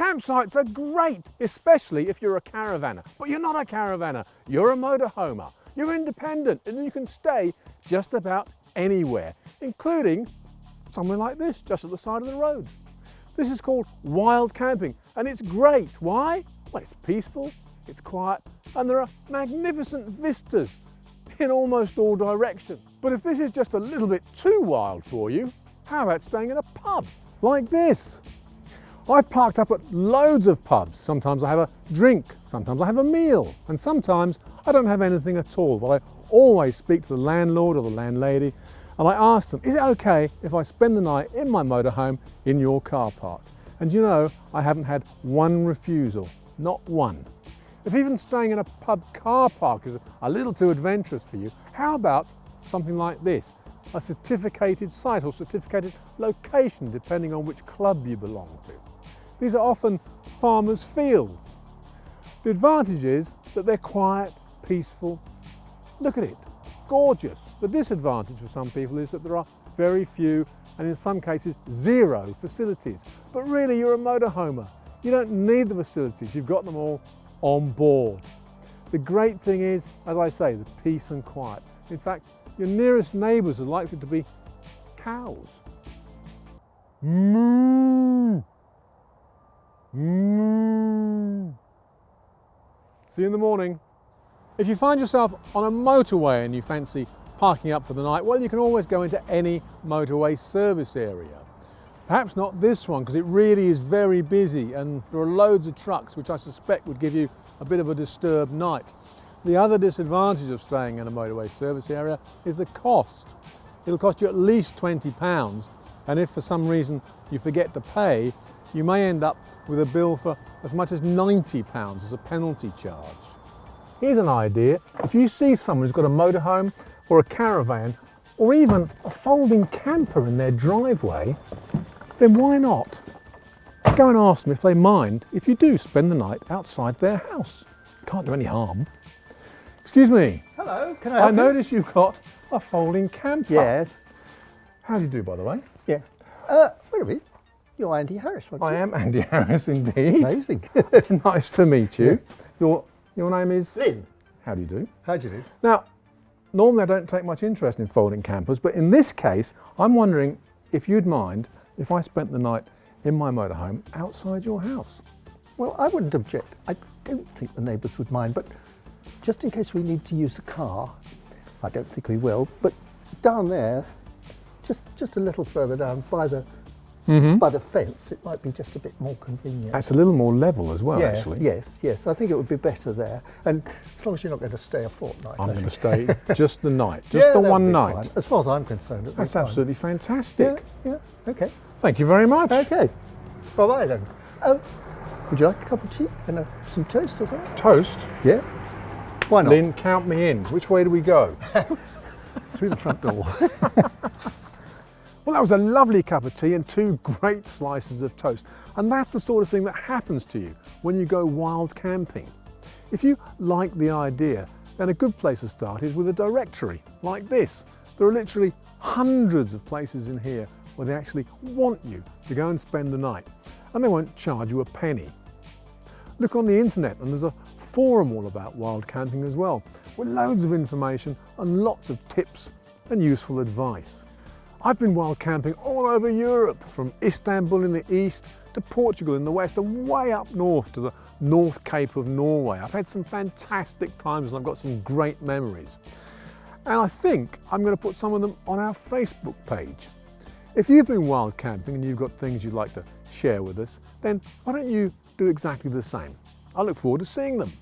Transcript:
Campsites are great, especially if you're a caravanner. But you're not a caravanner, you're a motorhomer. You're independent and you can stay just about anywhere, including somewhere like this, just at the side of the road. This is called wild camping and it's great. Why? Well, it's peaceful, it's quiet, and there are magnificent vistas in almost all directions. But if this is just a little bit too wild for you, how about staying in a pub like this? I've parked up at loads of pubs. Sometimes I have a drink, sometimes I have a meal, and sometimes I don't have anything at all. But I always speak to the landlord or the landlady and I ask them, is it okay if I spend the night in my motorhome in your car park? And you know, I haven't had one refusal, not one. If even staying in a pub car park is a little too adventurous for you, how about something like this? A certificated site or certificated location, depending on which club you belong to. These are often farmers' fields. The advantage is that they're quiet, peaceful. Look at it, gorgeous. The disadvantage for some people is that there are very few, and in some cases zero, facilities. But really, you're a motorhomer. You don't need the facilities, you've got them all on board. The great thing is, as I say, the peace and quiet. In fact, your nearest neighbours are likely to be cows. Moo! Moo! See you in the morning. If you find yourself on a motorway and you fancy parking up for the night, well, you can always go into any motorway service area. Perhaps not this one, because it really is very busy and there are loads of trucks, which I suspect would give you a bit of a disturbed night. The other disadvantage of staying in a motorway service area is the cost. It'll cost you at least £20, and if for some reason you forget to pay, you may end up with a bill for as much as £90 as a penalty charge. Here's an idea. If you see someone who's got a motorhome or a caravan or even a folding camper in their driveway, then why not? Go and ask them if they mind if you do spend the night outside their house. Can't do any harm. Excuse me. Hello, can I help you? notice you've got a folding camper. Yes. How do you do, by the way? Yeah. Wait a minute. You're Andy Harris, aren't you? I am Andy Harris indeed. Amazing. Nice to meet you. Yeah. Your name is? Lynn. How do you do? How do you do? Now, normally I don't take much interest in folding campers, but in this case, I'm wondering if you'd mind if I spent the night in my motorhome outside your house. Well, I wouldn't object. I don't think the neighbours would mind, but just in case we need to use a car, I don't think we will, but down there, just a little further down by the fence, it might be just a bit more convenient. That's a little more level as well, yes, actually. Yes, I think it would be better there. And as long as you're not going to stay a fortnight. I'm going to stay just the night, just yeah, the one night. Fine. As far as I'm concerned, it'll That's be fine. absolutely fantastic. Yeah, okay. Thank you very much. Okay, bye-bye then. Would you like a cup of tea and some toast or something? Toast? Yeah. Why not? Lynn, count me in. Which way do we go? Through the front door. Well, that was a lovely cup of tea and two great slices of toast. And that's the sort of thing that happens to you when you go wild camping. If you like the idea, then a good place to start is with a directory like this. There are literally hundreds of places in here where they actually want you to go and spend the night, and they won't charge you a penny. Look on the internet, and there's a forum all about wild camping as well, with loads of information and lots of tips and useful advice. I've been wild camping all over Europe, from Istanbul in the east to Portugal in the west and way up north to the North Cape of Norway. I've had some fantastic times and I've got some great memories. And I think I'm going to put some of them on our Facebook page. If you've been wild camping and you've got things you'd like to share with us, then why don't you do exactly the same? I look forward to seeing them.